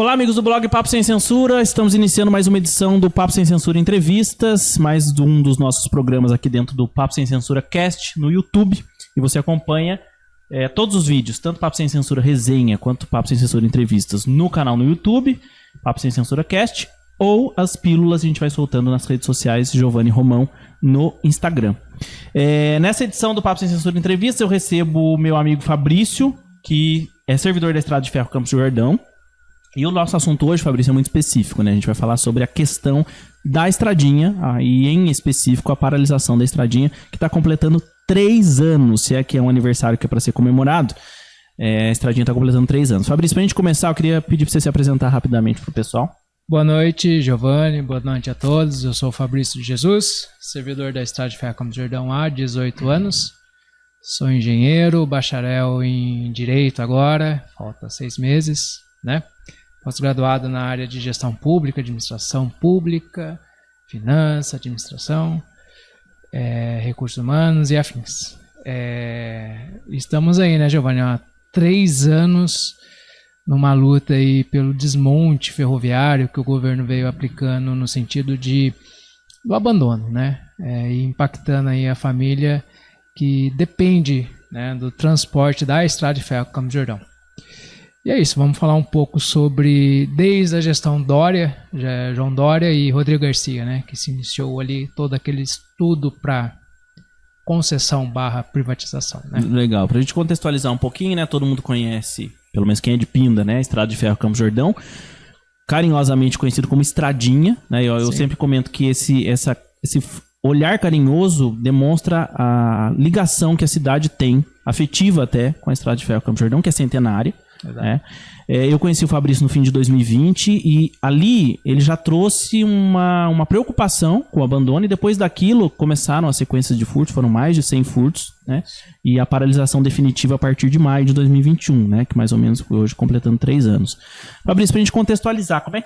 Olá, amigos do blog Papo Sem Censura. Estamos iniciando mais uma edição do Papo Sem Censura Entrevistas, mais um dos nossos programas aqui dentro do Papo Sem Censura Cast no YouTube. E você acompanha todos os vídeos, tanto Papo Sem Censura Resenha quanto Papo Sem Censura Entrevistas no canal no YouTube, Papo Sem Censura Cast, ou as pílulas a gente vai soltando nas redes sociais Giovanni Romão no Instagram. Nessa edição do Papo Sem Censura Entrevistas eu recebo o meu amigo Fabrício, que é servidor da Estrada de Ferro Campos do Jordão. E o nosso assunto hoje, Fabrício, é muito específico, né? A gente vai falar sobre a questão da estradinha, e em específico a paralisação da estradinha, que está completando 3 anos, se é que é um aniversário que é para ser comemorado. A estradinha está completando 3 anos. Fabrício, para a gente começar, eu queria pedir para você se apresentar rapidamente para o pessoal. Boa noite, Giovanni. Boa noite a todos. Eu sou o Fabrício de Jesus, servidor da Estrada de Ferro Campos do Jordão há 18 anos. Sou engenheiro, bacharel em Direito agora, falta 6 meses, né? Pós-graduado na área de Gestão Pública, Administração Pública, Finança, Administração, Recursos Humanos e afins. Estamos aí, né, Giovanni, há 3 anos numa luta aí pelo desmonte ferroviário que o governo veio aplicando no sentido do abandono, né, e impactando aí a família que depende, né, do transporte da Estrada de Ferro Campos do Jordão. E é isso, vamos falar um pouco sobre, desde a gestão Dória, João Dória e Rodrigo Garcia, né, que se iniciou ali todo aquele estudo para concessão / privatização. Né? Legal, para a gente contextualizar um pouquinho, né, todo mundo conhece, pelo menos quem é de Pinda, né, Estrada de Ferro Campos do Jordão, carinhosamente conhecido como Estradinha, né, eu sempre comento que esse olhar carinhoso demonstra a ligação que a cidade tem, afetiva até, com a Estrada de Ferro Campos do Jordão, que é centenária. Eu conheci o Fabrício no fim de 2020 e ali ele já trouxe uma preocupação com o abandono, e depois daquilo começaram as sequências de furtos, foram mais de 100 furtos, né? E a paralisação definitiva a partir de maio de 2021, né? Que mais ou menos foi hoje completando 3 anos. Fabrício, pra gente contextualizar, como é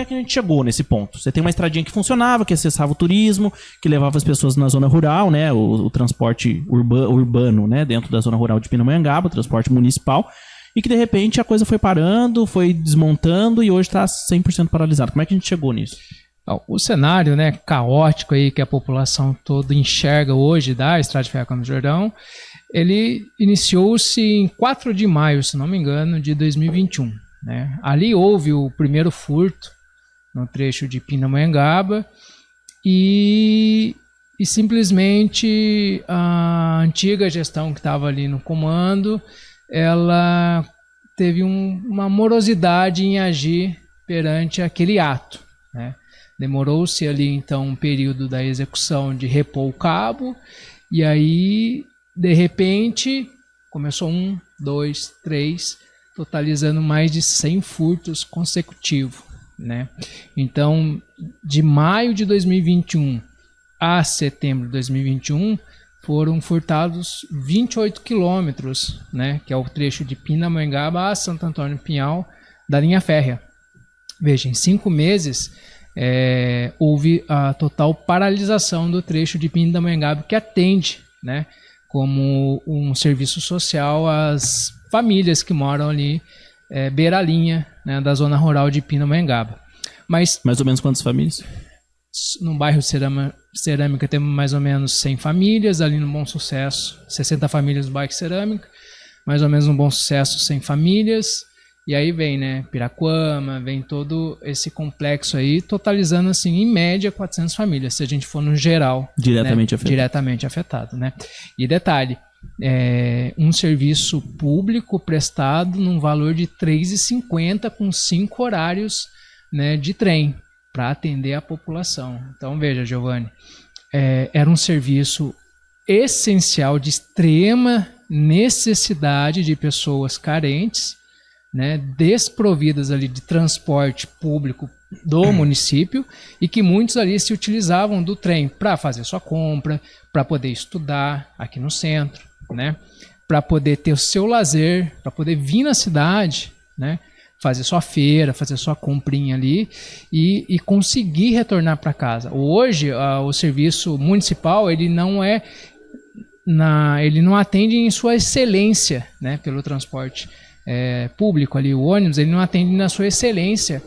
que a gente chegou nesse ponto? Você tem uma estradinha que funcionava, que acessava o turismo, que levava as pessoas na zona rural, né? O transporte urbano, né? Dentro da zona rural de Pindamonhangaba, o transporte municipal. E que de repente a coisa foi parando, foi desmontando e hoje está 100% paralisado. Como é que a gente chegou nisso? O cenário, né, caótico aí que a população toda enxerga hoje da Estrada de Ferro Campos do Jordão, ele iniciou-se em 4 de maio, se não me engano, de 2021. Né? Ali houve o primeiro furto no trecho de Pindamonhangaba e simplesmente a antiga gestão que estava ali no comando, ela teve uma morosidade em agir perante aquele ato. Né? Demorou-se ali então um período da execução de repor o cabo, e aí de repente começou 1, 2, 3, totalizando mais de 100 furtos consecutivos. Né? Então, de maio de 2021 a setembro de 2021, foram furtados 28 quilômetros, né, que é o trecho de Pindamonhangaba a Santo Antônio Pinhal, da linha férrea. Veja, em 5 meses houve a total paralisação do trecho de Pindamonhangaba, que atende, né, como um serviço social às famílias que moram ali beira a linha, né, da zona rural de Pindamonhangaba. Mas mais ou menos quantas famílias? No bairro Cerâmica temos mais ou menos 100 famílias, ali no Bom Sucesso, 60 famílias no bairro Cerâmica, mais ou menos no Bom Sucesso 100 famílias, e aí vem, né, Piraquama, vem todo esse complexo aí, totalizando assim, em média, 400 famílias, se a gente for no geral. Diretamente, né, afetado. Diretamente afetado, né? E detalhe, um serviço público prestado num valor de R$ 3,50 com 5 horários, né, de trem, para atender a população. Então veja, Giovanni, era um serviço essencial, de extrema necessidade de pessoas carentes, né, desprovidas ali de transporte público do município, e que muitos ali se utilizavam do trem para fazer sua compra, para poder estudar aqui no centro, né, para poder ter o seu lazer, para poder vir na cidade, né, fazer sua feira, fazer sua comprinha ali e conseguir retornar para casa. Hoje, o serviço municipal, ele não atende em sua excelência, né, pelo transporte público ali, o ônibus, ele não atende na sua excelência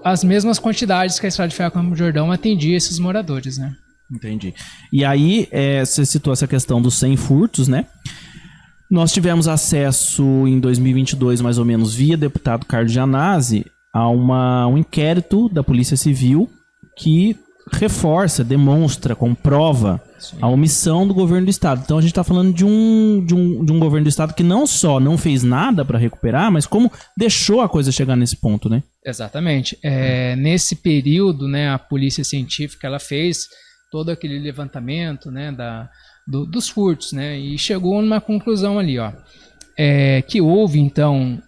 as mesmas quantidades que a Estrada de Ferro Campos do Jordão atendia esses moradores, né? Entendi. E aí, você citou essa questão dos 100 furtos, né? Nós tivemos acesso em 2022, mais ou menos, via deputado Carlos Gianazzi, a um inquérito da Polícia Civil que reforça, demonstra, comprova a omissão do governo do estado. Então a gente está falando de um governo do estado que não só não fez nada para recuperar, mas como deixou a coisa chegar nesse ponto, né? Exatamente. Nesse período, né, a polícia científica ela fez todo aquele levantamento, né, dos furtos, né, e chegou numa conclusão ali, ó, que houve então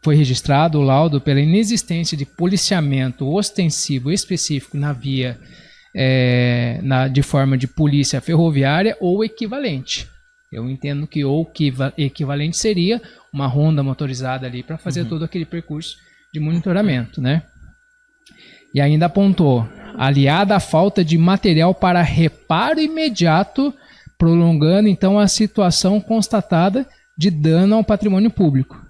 foi registrado o laudo pela inexistência de policiamento ostensivo específico na via de forma de polícia ferroviária ou equivalente. Eu entendo que equivalente seria uma ronda motorizada ali para fazer todo aquele percurso de monitoramento, né? E ainda apontou, aliada à falta de material para reparo imediato, prolongando então a situação constatada de dano ao patrimônio público.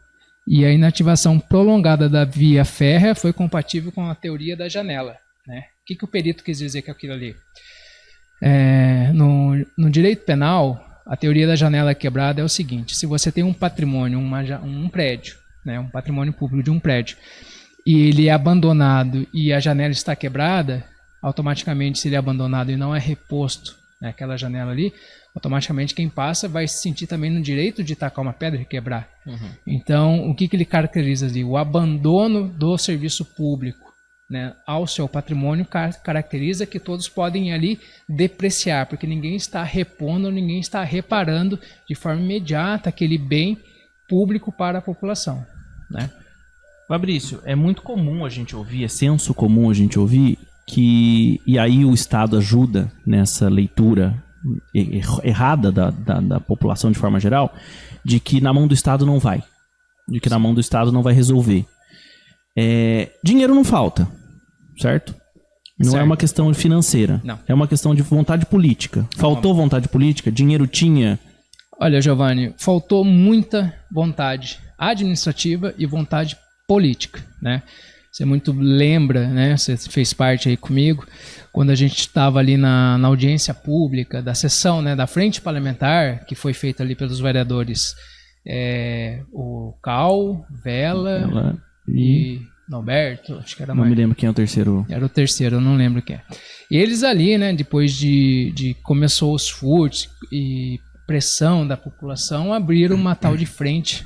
E a inativação prolongada da via férrea foi compatível com a teoria da janela, né? O que o perito quis dizer com aquilo ali? No direito penal, a teoria da janela quebrada é o seguinte: se você tem um patrimônio, um prédio, né, um patrimônio público de um prédio, e ele é abandonado e a janela está quebrada, automaticamente, se ele é abandonado e não é reposto, né, aquela janela ali, automaticamente quem passa vai se sentir também no direito de tacar uma pedra e quebrar. Então, o que ele caracteriza ali? O abandono do serviço público, né, ao seu patrimônio caracteriza que todos podem ali depreciar, porque ninguém está repondo, ninguém está reparando de forma imediata aquele bem público para a população, né? Fabrício, é muito comum a gente ouvir, é senso comum a gente ouvir e aí o Estado ajuda nessa leitura errada da população de forma geral, de que na mão do Estado não vai, de que na mão do Estado não vai resolver. Dinheiro não falta, certo? Não é uma questão financeira, não. É uma questão de vontade política. Faltou vontade política? Dinheiro tinha? Olha, Giovanni, faltou muita vontade administrativa e vontade política, né? Você muito lembra, né? Você fez parte aí comigo, quando a gente estava ali na audiência pública da sessão, né, da frente parlamentar, que foi feita ali pelos vereadores o Cal, Vela e Norberto, acho que era mais. Não me lembro quem é o terceiro. Era o terceiro, eu não lembro quem é. E eles ali, né, depois de começou os furtos e pressão da população, abriram uma tal de frente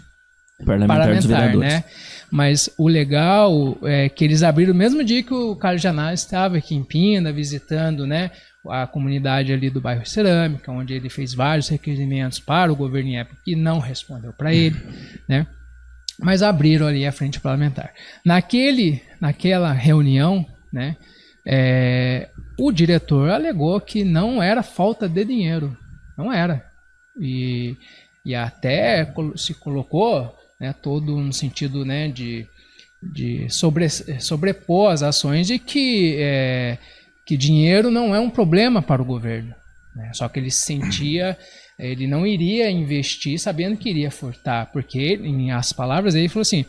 parlamentar, né? Mas o legal é que eles abriram o mesmo dia que o Carlos Gianazzi estava aqui em Pinda, visitando, né, a comunidade ali do bairro Cerâmica, onde ele fez vários requerimentos para o governo em época que não respondeu para ele, né? Mas abriram ali a frente parlamentar. Naquela reunião, né, o diretor alegou que não era falta de dinheiro, não era. E até se colocou, né, todo no sentido, né, de sobrepor as ações de que dinheiro não é um problema para o governo, né? Só que ele sentia, ele não iria investir sabendo que iria furtar, porque em as palavras ele falou assim: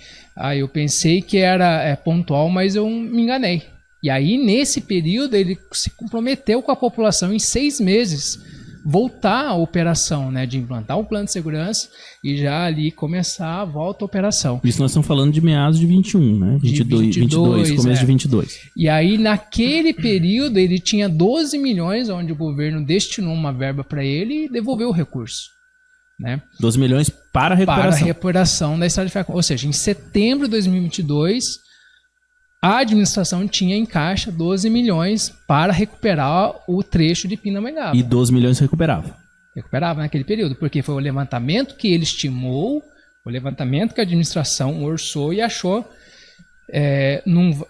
eu pensei que era pontual, mas eu me enganei. E aí nesse período ele se comprometeu com a população em 6 meses voltar à operação, né, de implantar o plano de segurança e já ali começar a volta à operação. Isso nós estamos falando de meados de 21, né? 22, começo de 22. E aí naquele período ele tinha 12 milhões, onde o governo destinou uma verba para ele e devolveu o recurso, né? 12 milhões para a recuperação. Para a recuperação da Estrada de Ferro. Ou seja, em setembro de 2022, a administração tinha em caixa 12 milhões para recuperar o trecho de Pindamonhangaba. E 12 milhões recuperava. Recuperava naquele período, porque foi o levantamento que ele estimou, o levantamento que a administração orçou e achou,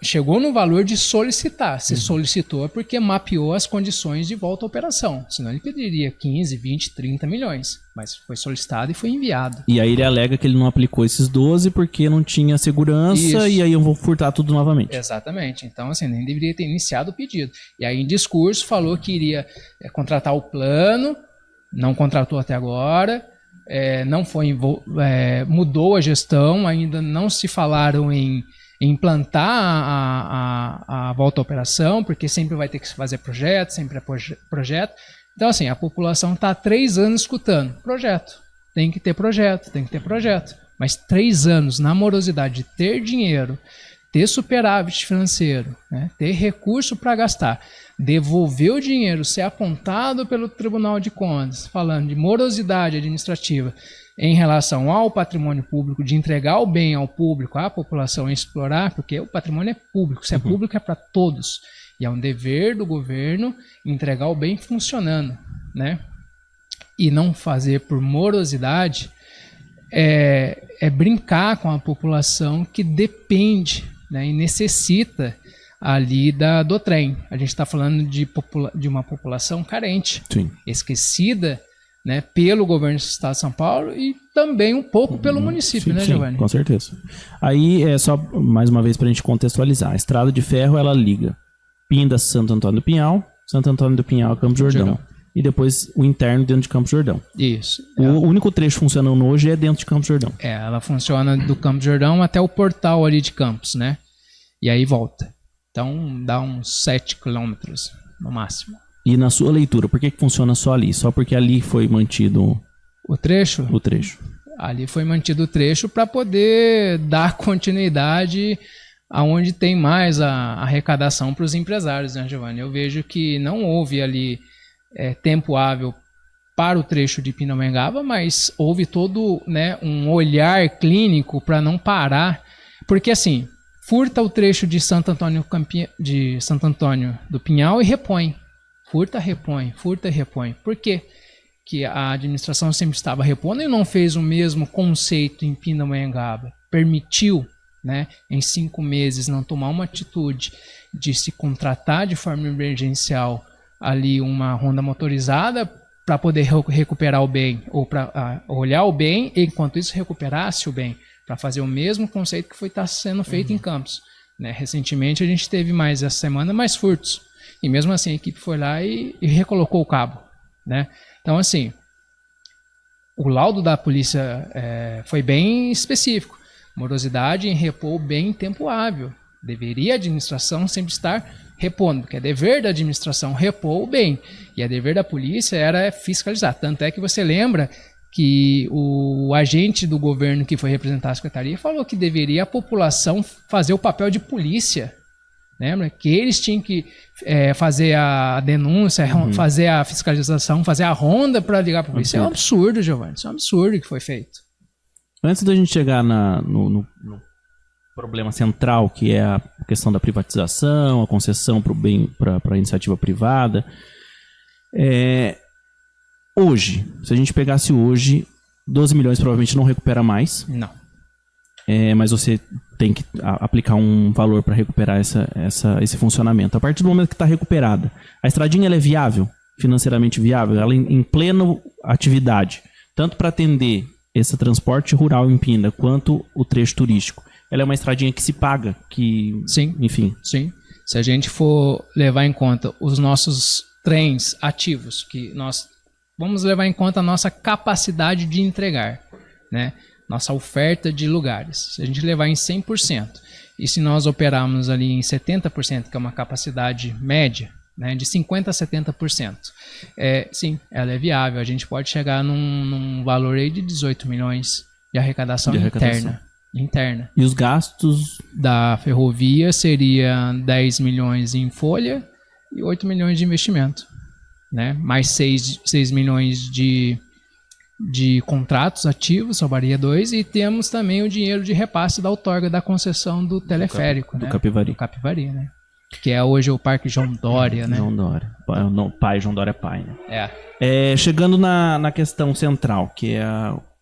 chegou no valor de solicitar. Se solicitou é porque mapeou as condições de volta à operação. Senão ele pediria 15, 20, 30 milhões. Mas foi solicitado e foi enviado. E aí ele alega que ele não aplicou esses 12 porque não tinha segurança. Isso. E aí eu vou furtar tudo novamente. Exatamente. Então, assim, nem deveria ter iniciado o pedido. E aí, em discurso, falou que iria contratar o plano, não contratou até agora, não foi mudou a gestão, ainda não se falaram em implantar a volta à operação, porque sempre vai ter que se fazer projeto, sempre é projeto. Então, assim, a população está há 3 anos escutando projeto. Tem que ter projeto, tem que ter projeto. Mas 3 anos na morosidade de ter dinheiro, ter superávit financeiro, né, ter recurso para gastar, devolver o dinheiro, ser apontado pelo Tribunal de Contas, falando de morosidade administrativa em relação ao patrimônio público, de entregar o bem ao público, à população explorar, porque o patrimônio é público, se é público é para todos. E é um dever do governo entregar o bem funcionando, né? E não fazer por morosidade é brincar com a população que depende, né, e necessita ali do trem. A gente está falando de uma população carente, sim, esquecida, né, pelo governo do estado de São Paulo e também um pouco pelo município, sim, né, Giovanni? Com certeza. Aí é só mais uma vez para a gente contextualizar. A estrada de ferro ela liga Pinda, Santo Antônio do Pinhal, Santo Antônio do Pinhal a Campos do Jordão. E depois o interno dentro de Campos do Jordão. Isso. O único trecho funcionando hoje é dentro de Campos do Jordão. Ela funciona do Campos do Jordão até o portal ali de Campos, né? E aí volta. Então dá uns 7 quilômetros no máximo. E na sua leitura, por que funciona só ali? Só porque ali foi mantido o trecho? O trecho. Ali foi mantido o trecho para poder dar continuidade aonde tem mais a arrecadação para os empresários, né, Giovanni? Eu vejo que não houve ali tempo hábil para o trecho de Pindamonhangaba, mas houve todo, né, um olhar clínico para não parar, porque assim, furta o trecho de Santo Antônio do Pinhal e repõe. Furta, repõe. Por quê? Que a administração sempre estava repondo e não fez o mesmo conceito em Pindamonhangaba. Permitiu, né, em 5 meses não tomar uma atitude de se contratar de forma emergencial ali uma ronda motorizada para poder recuperar o bem, ou para olhar o bem e enquanto isso recuperasse o bem, para fazer o mesmo conceito que foi sendo feito em Campos, né? Recentemente a gente teve essa semana mais furtos, e mesmo assim a equipe foi lá e recolocou o cabo, né? Então assim, o laudo da polícia foi bem específico, morosidade em repor o bem em tempo hábil. Deveria a administração sempre estar repondo, porque é dever da administração repor o bem, e é dever da polícia era fiscalizar. Tanto é que você lembra que o agente do governo que foi representar a secretaria falou que deveria a população fazer o papel de polícia. Lembra? Que eles tinham que fazer a denúncia, fazer a fiscalização, fazer a ronda para ligar para a polícia. Isso é um absurdo, Giovanni. Isso é um absurdo que foi feito. Antes da gente chegar no problema central, que é a questão da privatização, a concessão para a iniciativa privada. Hoje, se a gente pegasse hoje, 12 milhões provavelmente não recupera mais. Não. Mas você tem que aplicar um valor para recuperar esse funcionamento. A partir do momento que está recuperada, a estradinha ela é viável, financeiramente viável, ela em plena atividade, tanto para atender esse transporte rural em Pinda, quanto o trecho turístico. Ela é uma estradinha que se paga, que... Sim, enfim. Sim. Se a gente for levar em conta os nossos trens ativos, que nós vamos levar em conta a nossa capacidade de entregar, né? Nossa oferta de lugares. Se a gente levar em 100%, e se nós operarmos ali em 70%, que é uma capacidade média, né, de 50% a 70%, sim, ela é viável. A gente pode chegar num valor aí de 18 milhões de arrecadação interna. E os gastos da ferrovia seria 10 milhões em folha e 8 milhões de investimento, né? Mais 6 milhões de contratos ativos, sobraria 2, e temos também o dinheiro de repasse da outorga da concessão do teleférico, do Capivari, né? Que é hoje o Parque João Dória, né? João Dória. João Dória pai, né? Chegando na questão central, que é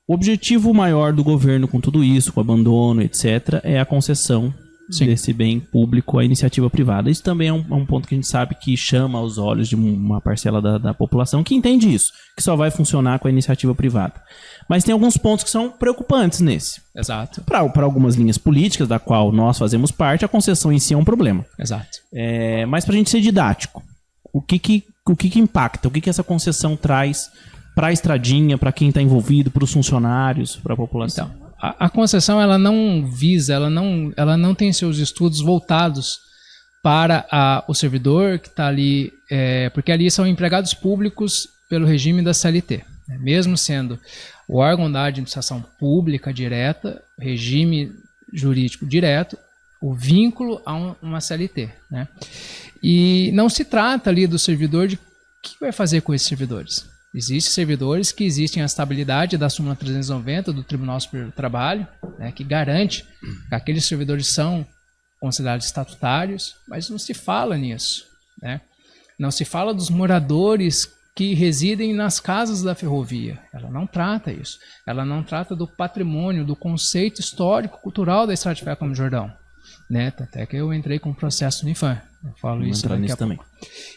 o objetivo maior do governo com tudo isso, com o abandono, etc., é a concessão desse bem público à iniciativa privada. Isso também é um ponto que a gente sabe que chama aos olhos de uma parcela da população que entende isso, que só vai funcionar com a iniciativa privada. Mas tem alguns pontos que são preocupantes nesse. Exato. Para algumas linhas políticas, da qual nós fazemos parte, a concessão em si é um problema. Exato. Mas para a gente ser didático, o que impacta? O que essa concessão traz para a estradinha, para quem está envolvido, para os funcionários, para a população? Então, a concessão ela não visa, ela não tem seus estudos voltados para o servidor que está ali, porque ali são empregados públicos pelo regime da CLT, né? Mesmo sendo o órgão da administração pública direta, regime jurídico direto, o vínculo a uma CLT, né? E não se trata ali do servidor de o que vai fazer com esses servidores. Existem servidores que existem a estabilidade da súmula 390 do Tribunal Superior do Trabalho, né, que garante que aqueles servidores são considerados estatutários, mas não se fala nisso, né? Não se fala dos moradores que residem nas casas da ferrovia. Ela não trata isso. Ela não trata do patrimônio, do conceito histórico, cultural da Estrada de Ferro Campos do Jordão, né? Até que eu entrei com o processo no IFAM. Eu falo Vamos isso entrar daqui a também. pouco.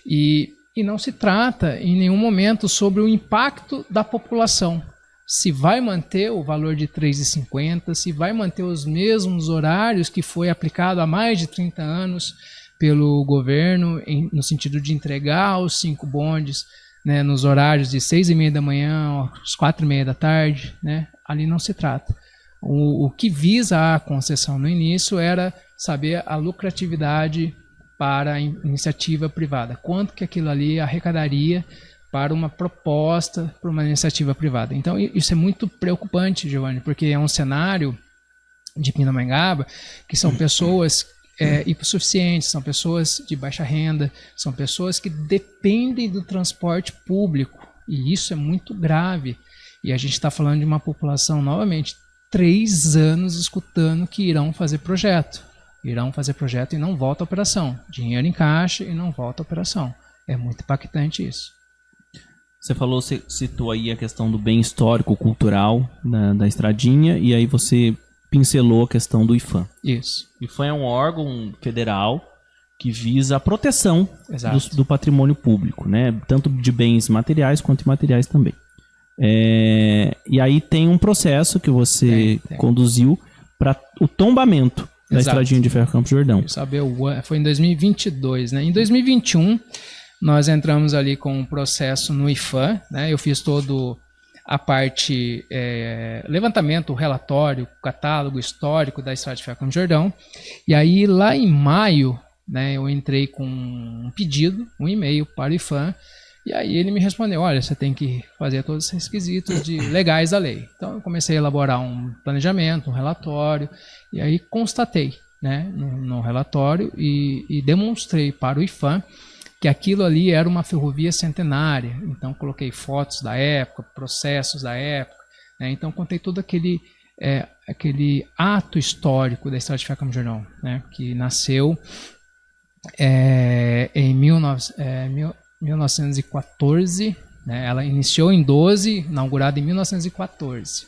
E não se trata em nenhum momento sobre o impacto da população. Se vai manter o valor de R$ 3,50, se vai manter os mesmos horários que foi aplicado há mais de 30 anos pelo governo, no sentido de entregar os 5 bondes, né, nos horários de 6h30 da manhã às 4h30 da tarde, né? Ali não se trata. O que visa a concessão no início era saber a lucratividade para a iniciativa privada. Quanto que aquilo ali arrecadaria para uma proposta, para uma iniciativa privada. Então, isso é muito preocupante, Giovanni, porque é um cenário de Pindamonhangaba que são pessoas hipossuficientes, são pessoas de baixa renda, são pessoas que dependem do transporte público. E isso é muito grave. E a gente está falando de uma população, novamente, 3 anos escutando que irão fazer projeto. Irão fazer projeto e não volta à operação. Dinheiro em caixa e não volta à operação. É muito impactante isso. Você citou aí a questão do bem histórico, cultural da estradinha, e aí você pincelou a questão do IFAM. Isso. O IFAM é um órgão federal que visa a proteção do patrimônio público, né? Tanto de bens materiais quanto imateriais também. E aí tem um processo que você conduziu para o tombamento da estradinha de Ferro Campos do Jordão. Foi em 2022, né? Em 2021, nós entramos ali com um processo no IFAM, né? Eu fiz todo a parte levantamento, relatório, catálogo histórico da Estrada de Ferro Campos do Jordão. E aí, lá em maio, né, eu entrei com um pedido, um e-mail para o IFAM, e aí ele me respondeu, olha, você tem que fazer todos os requisitos legais da lei. Então eu comecei a elaborar um planejamento, um relatório, e aí constatei, né, no relatório e demonstrei para o IFAM que aquilo ali era uma ferrovia centenária. Então coloquei fotos da época, processos da época, né, então contei todo aquele ato histórico da Estrada de Ferro Campos do Jordão, né, que nasceu em 1914, né? Ela iniciou em 12, inaugurada em 1914,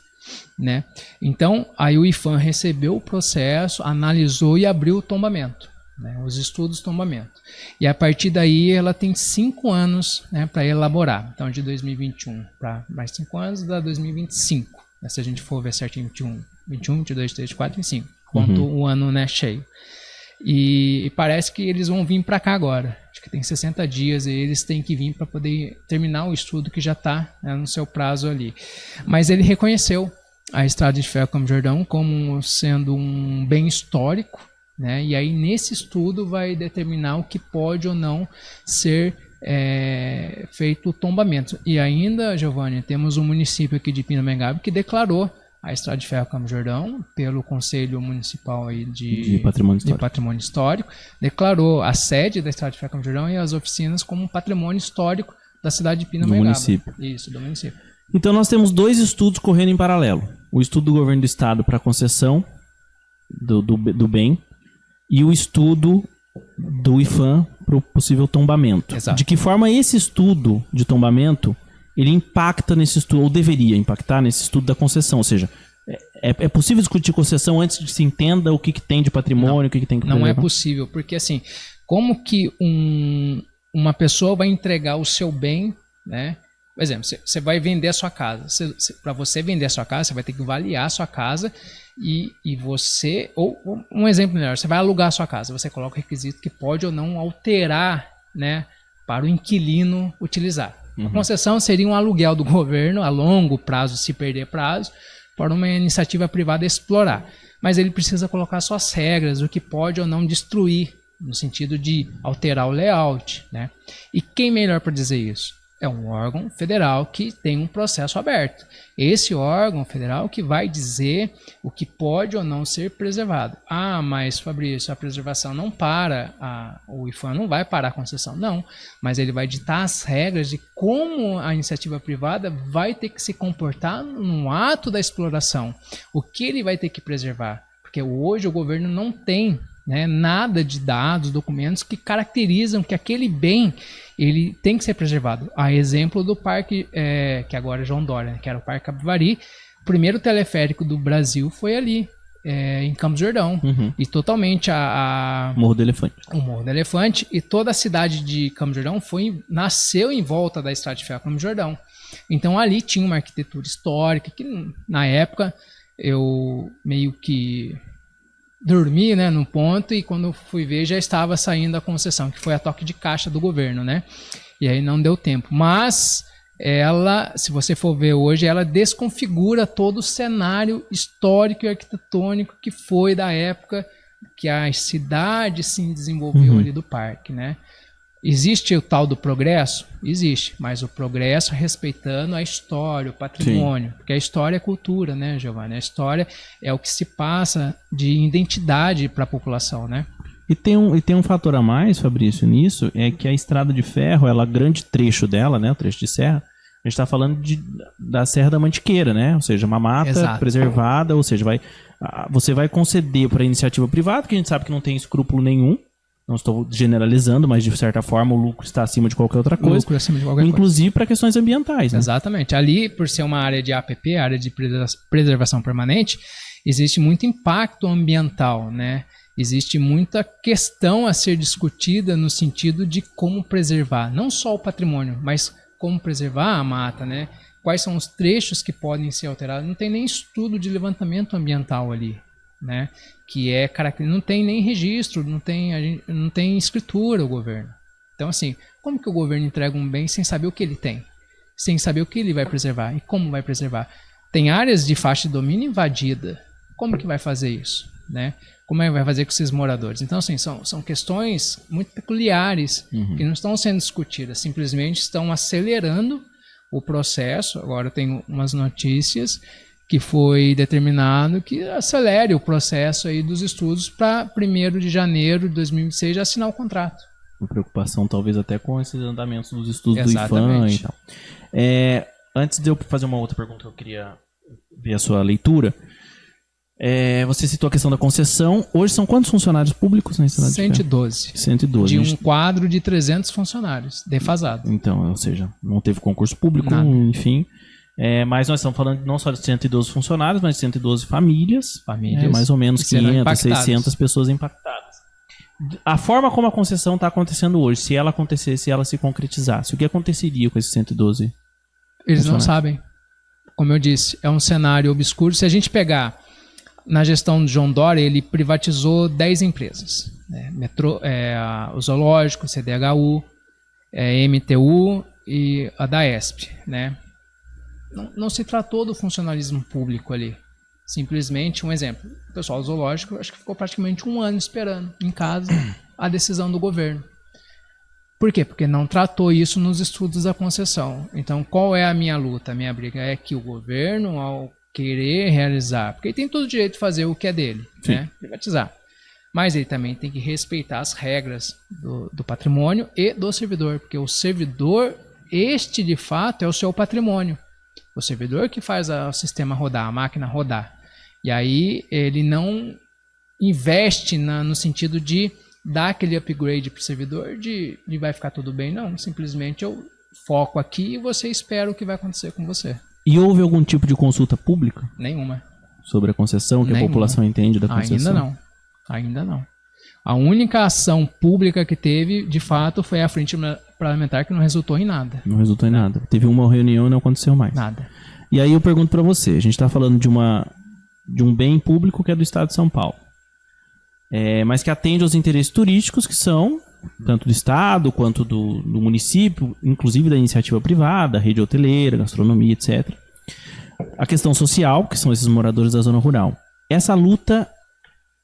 né? Então, aí o IFAM recebeu o processo, analisou e abriu o tombamento, né? Os estudos de tombamento. E a partir daí ela tem 5 anos, né, para elaborar. Então, de 2021 para mais 5 anos, dá 2025. Né? Se a gente for ver certinho, 21, 22, 23, 24, 25, quanto o ano, né, cheio. E parece que eles vão vir para cá agora. Acho que tem 60 dias e eles têm que vir para poder terminar o estudo que já está, né, no seu prazo ali. Mas ele reconheceu a Estrada de Ferro Campos do Jordão como sendo um bem histórico, né? E aí nesse estudo vai determinar o que pode ou não ser feito o tombamento. E ainda, Giovanni, temos um município aqui de Pindamonhangaba que declarou a Estrada de Ferro Campos do Jordão, pelo Conselho Municipal aí de Patrimônio Histórico, declarou a sede da Estrada de Ferro Campos do Jordão e as oficinas como patrimônio histórico da cidade de Pindamonhangaba. Do município. Isso, do município. Então nós temos 2 estudos correndo em paralelo. O estudo do governo do estado para a concessão do bem e o estudo do IFAM para o possível tombamento. Exato. De que forma esse estudo de tombamento ele impacta nesse estudo, ou deveria impactar nesse estudo da concessão? Ou seja, é possível discutir concessão antes de se entenda o que tem de patrimônio, o que tem que preservar? Não é possível, porque assim, como que uma pessoa vai entregar o seu bem, né? Por exemplo, você vai vender a sua casa. Para você vender a sua casa, você vai ter que avaliar a sua casa e você... Ou um exemplo melhor, você vai alugar a sua casa, você coloca o requisito que pode ou não alterar, né, para o inquilino utilizar. A concessão seria um aluguel do governo a longo prazo, se perder prazo, para uma iniciativa privada explorar. Mas ele precisa colocar suas regras, o que pode ou não destruir, no sentido de alterar o layout, né? E quem melhor para dizer isso? É um órgão federal que tem um processo aberto. Esse órgão federal que vai dizer o que pode ou não ser preservado. Ah, mas Fabrício, a preservação não para, o IPHAN não vai parar a concessão. Não, mas ele vai ditar as regras de como a iniciativa privada vai ter que se comportar no ato da exploração. O que ele vai ter que preservar. Porque hoje o governo não tem, né, nada de dados, documentos que caracterizam que aquele bem ele tem que ser preservado. A exemplo do parque, que agora é João Dória, que era o Parque Capivari, o primeiro teleférico do Brasil foi ali, em Campos do Jordão. E totalmente Morro do Elefante. O Morro do Elefante e toda a cidade de Campos do Jordão nasceu em volta da Estrada de Ferro Campos do Jordão. Então ali tinha uma arquitetura histórica que na época eu meio que dormi, né, no ponto, e quando fui ver já estava saindo a concessão, que foi a toque de caixa do governo, né? E aí não deu tempo. Mas ela, se você for ver hoje, ela desconfigura todo o cenário histórico e arquitetônico que foi da época que a cidade se desenvolveu ali do parque, né? Existe o tal do progresso? Existe, mas o progresso respeitando a história, o patrimônio. Sim. Porque a história é cultura, né, Giovanni? A história é o que se passa de identidade para a população, né? E tem um fator a mais, Fabrício, nisso, é que a estrada de ferro, ela, grande trecho dela, né, o trecho de serra, a gente está falando da Serra da Mantiqueira, né? Ou seja, uma mata preservada, ou seja, você vai conceder para a iniciativa privada, que a gente sabe que não tem escrúpulo nenhum. Não estou generalizando, mas de certa forma o lucro está acima de qualquer outra coisa. Lucro acima de qualquer inclusive para questões ambientais. Né? Exatamente. Ali, por ser uma área de APP, área de preservação permanente, existe muito impacto ambiental, né? Existe muita questão a ser discutida no sentido de como preservar, não só o patrimônio, mas como preservar a mata, né? Quais são os trechos que podem ser alterados. Não tem nem estudo de levantamento ambiental ali, né? Que é característico, não tem nem registro, não tem escritura o governo. Então, assim, como que o governo entrega um bem sem saber o que ele tem? Sem saber o que ele vai preservar e como vai preservar? Tem áreas de faixa de domínio invadida. Como que vai fazer isso? Né? Como é que vai fazer com esses moradores? Então, assim, são questões muito peculiares que não estão sendo discutidas, simplesmente estão acelerando o processo. Agora tem umas notícias que foi determinado que acelere o processo aí dos estudos para 1º de janeiro de 2026 já assinar o contrato. Uma preocupação talvez até com esses andamentos dos estudos do IPHAN e tal. Antes de eu fazer uma outra pergunta, eu queria ver a sua leitura. Você citou a questão da concessão. Hoje são quantos funcionários públicos na cidade? 112. 112. De um quadro de 300 funcionários, defasado. Então, ou seja, não teve concurso público, enfim... mas nós estamos falando não só de 112 funcionários, mas de 112 famílias. Mais ou menos 500, 600 pessoas impactadas. A forma como a concessão está acontecendo hoje, se ela acontecesse, se ela se concretizasse, o que aconteceria com esses 112? Eles não sabem. Como eu disse, é um cenário obscuro. Se a gente pegar na gestão de João Dória, ele privatizou 10 empresas. O Zoológico, CDHU, MTU e a Daesp, né? Não se tratou do funcionalismo público ali. Simplesmente, um exemplo. O pessoal do zoológico, acho que ficou praticamente 1 ano esperando em casa a decisão do governo. Por quê? Porque não tratou isso nos estudos da concessão. Então, qual é a minha luta? A minha briga é que o governo, ao querer realizar, porque ele tem todo o direito de fazer o que é dele, né? Privatizar. Mas ele também tem que respeitar as regras do patrimônio e do servidor, porque o servidor, de fato, é o seu patrimônio. O servidor que faz o sistema rodar, a máquina rodar. E aí ele não investe no sentido de dar aquele upgrade para o servidor de vai ficar tudo bem. Não, simplesmente eu foco aqui e você espera o que vai acontecer com você. E houve algum tipo de consulta pública? Nenhuma. Sobre a concessão, que a população entende da concessão? Ainda não. A única ação pública que teve, de fato, foi a frente parlamentar, que não resultou em nada. Não resultou em nada. Teve uma reunião e não aconteceu mais. Nada. E aí eu pergunto para você, a gente está falando de um bem público que é do estado de São Paulo, mas que atende aos interesses turísticos, que são tanto do Estado quanto do município, inclusive da iniciativa privada, rede hoteleira, gastronomia, etc. A questão social, que são esses moradores da zona rural. Essa luta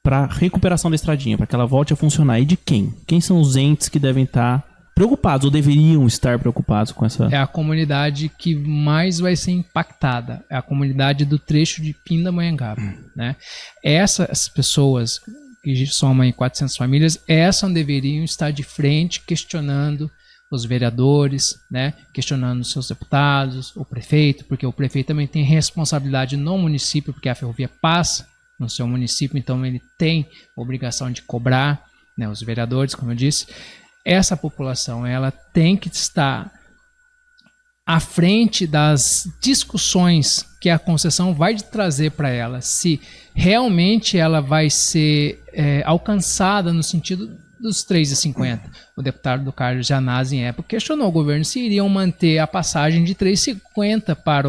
para recuperação da estradinha, para que ela volte a funcionar, e de quem? Quem são os entes que devem estar preocupados ou deveriam estar preocupados com essa... É a comunidade que mais vai ser impactada, é a comunidade do trecho de Pindamonhangaba, né? Essas pessoas, que somam em 400 famílias, essas deveriam estar de frente questionando os vereadores, né? Questionando os seus deputados, o prefeito, porque o prefeito também tem responsabilidade no município, porque a ferrovia passa no seu município, então ele tem obrigação de cobrar, né? Os vereadores, como eu disse. Essa população, ela tem que estar à frente das discussões que a concessão vai trazer para ela, se realmente ela vai ser alcançada no sentido dos 3,50. O deputado do Carlos Janazzi, em época, questionou o governo se iriam manter a passagem de 3,50 para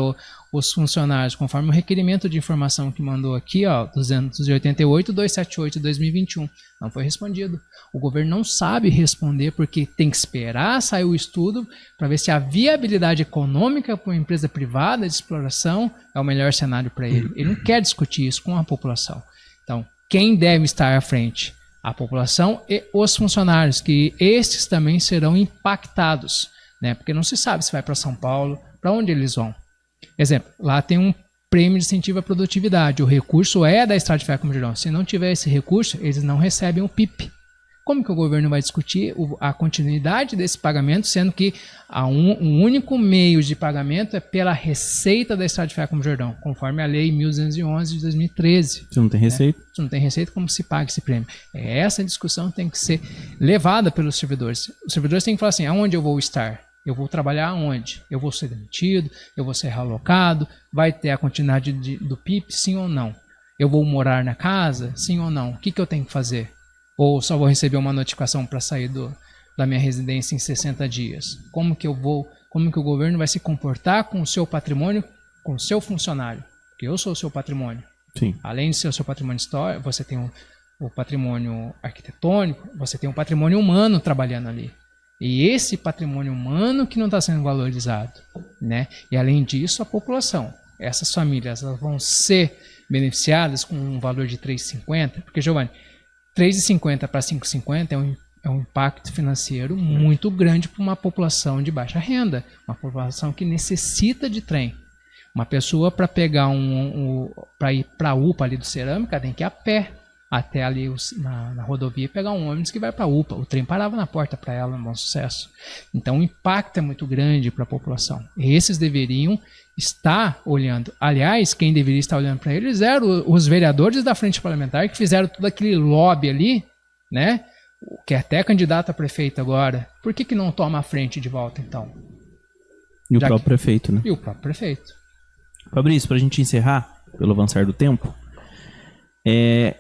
os funcionários, conforme o requerimento de informação que mandou aqui, 288-278-2021. Não foi respondido. O governo não sabe responder porque tem que esperar sair o estudo para ver se a viabilidade econômica para uma empresa privada de exploração é o melhor cenário para ele. Ele não quer discutir isso com a população. Então, quem deve estar à frente? A população e os funcionários, que estes também serão impactados, né? Porque não se sabe se vai para São Paulo, para onde eles vão. Exemplo, lá tem um prêmio de incentivo à produtividade. O recurso é da Estrada de Ferro Campos do Jordão. Se não tiver esse recurso, eles não recebem o PIP. Como que o governo vai discutir a continuidade desse pagamento, sendo que um único meio de pagamento é pela receita da Estrada de Ferro Campos do Jordão, conforme a Lei 1211 de 2013. Se não tem receita? Se não tem receita, como se paga esse prêmio? Essa discussão tem que ser levada pelos servidores. Os servidores têm que falar assim, aonde eu vou estar? Eu vou trabalhar onde? Eu vou ser demitido? Eu vou ser realocado? Vai ter a continuidade do PIP? Sim ou não? Eu vou morar na casa? Sim ou não? O que eu tenho que fazer? Ou só vou receber uma notificação para sair da minha residência em 60 dias? Como que o governo vai se comportar com o seu patrimônio, com o seu funcionário? Porque eu sou o seu patrimônio. Sim. Além de ser o seu patrimônio histórico, você tem o patrimônio arquitetônico, você tem o patrimônio humano trabalhando ali. E esse patrimônio humano que não está sendo valorizado, né? E além disso, a população. Essas famílias elas vão ser beneficiadas com um valor de 3,50, porque, Giovanni, 3,50 para 5,50 é um impacto financeiro muito grande para uma população de baixa renda, uma população que necessita de trem. Uma pessoa para pegar para ir para a UPA ali do Cerâmica tem que ir a pé até ali na rodovia e pegar um ônibus que vai para a UPA. O trem parava na porta para ela, no Bom Sucesso. Então o impacto é muito grande para a população. Esses deveriam estar olhando. Aliás, quem deveria estar olhando para eles eram os vereadores da Frente Parlamentar que fizeram todo aquele lobby ali, né? Que é até candidato a prefeito agora. Por que não toma a frente de volta, então? E o próprio prefeito, né? E o próprio prefeito. Fabrício, para a gente encerrar, pelo avançar do tempo,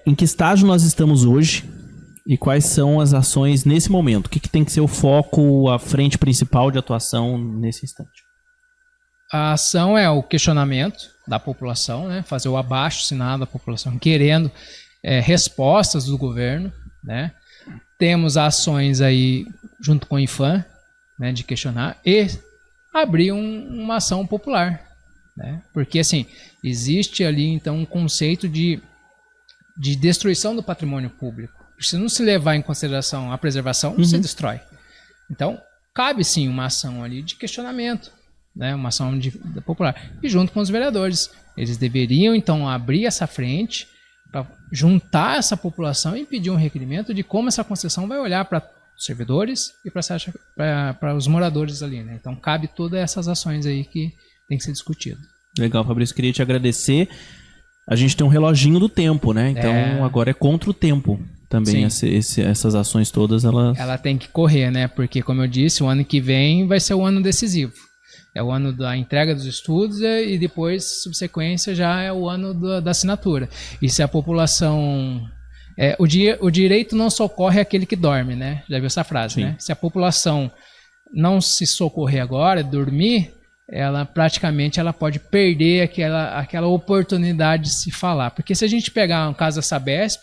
em que estágio nós estamos hoje e quais são as ações nesse momento? O que tem que ser o foco, a frente principal de atuação nesse instante? A ação é o questionamento da população, né? Fazer o abaixo-assinado da população, querendo respostas do governo, né? Temos ações aí junto com o IFAM, né, de questionar e abrir uma ação popular, né? Porque assim, existe ali então um conceito de destruição do patrimônio público. Se não se levar em consideração a preservação, se destrói. Então, cabe sim uma ação ali de questionamento, né? Uma ação popular. E junto com os vereadores. Eles deveriam, então, abrir essa frente para juntar essa população e pedir um requerimento de como essa concessão vai olhar para os servidores e para os moradores ali, né? Então, cabe todas essas ações aí que tem que ser discutido. Legal, Fabrício. Queria te agradecer. A gente tem um reloginho do tempo, né? Então agora é contra o tempo também. Essas ações todas, ela tem que correr, né? Porque, como eu disse, o ano que vem vai ser o ano decisivo. É o ano da entrega dos estudos e depois, subsequência, já é o ano da assinatura. E se a população... o direito não socorre aquele que dorme, né? Já viu essa frase, né? Se a população não se socorrer agora, dormir... ela praticamente pode perder aquela oportunidade de se falar. Porque se a gente pegar um caso da Sabesp,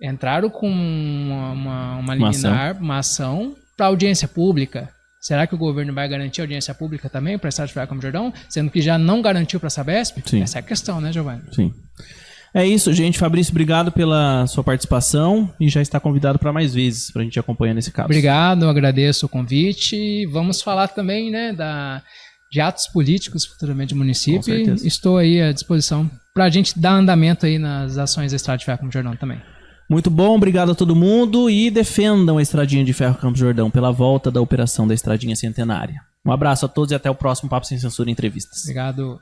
entraram com uma liminar, uma ação para audiência pública. Será que o governo vai garantir audiência pública também para a Estrada de Ferro Campos do Jordão, sendo que já não garantiu para a Sabesp? Sim. Essa é a questão, né, Giovanni? Sim. É isso, gente. Fabrício, obrigado pela sua participação e já está convidado para mais vezes para a gente acompanhar nesse caso. Obrigado, agradeço o convite. Vamos falar também, né, de atos políticos futuramente do município. Com certeza. Estou aí à disposição para a gente dar andamento aí nas ações da Estrada de Ferro Campos do Jordão também. Muito bom, obrigado a todo mundo e defendam a Estradinha de Ferro Campos do Jordão pela volta da operação da Estradinha Centenária. Um abraço a todos e até o próximo Papo Sem Censura Entrevistas. Obrigado.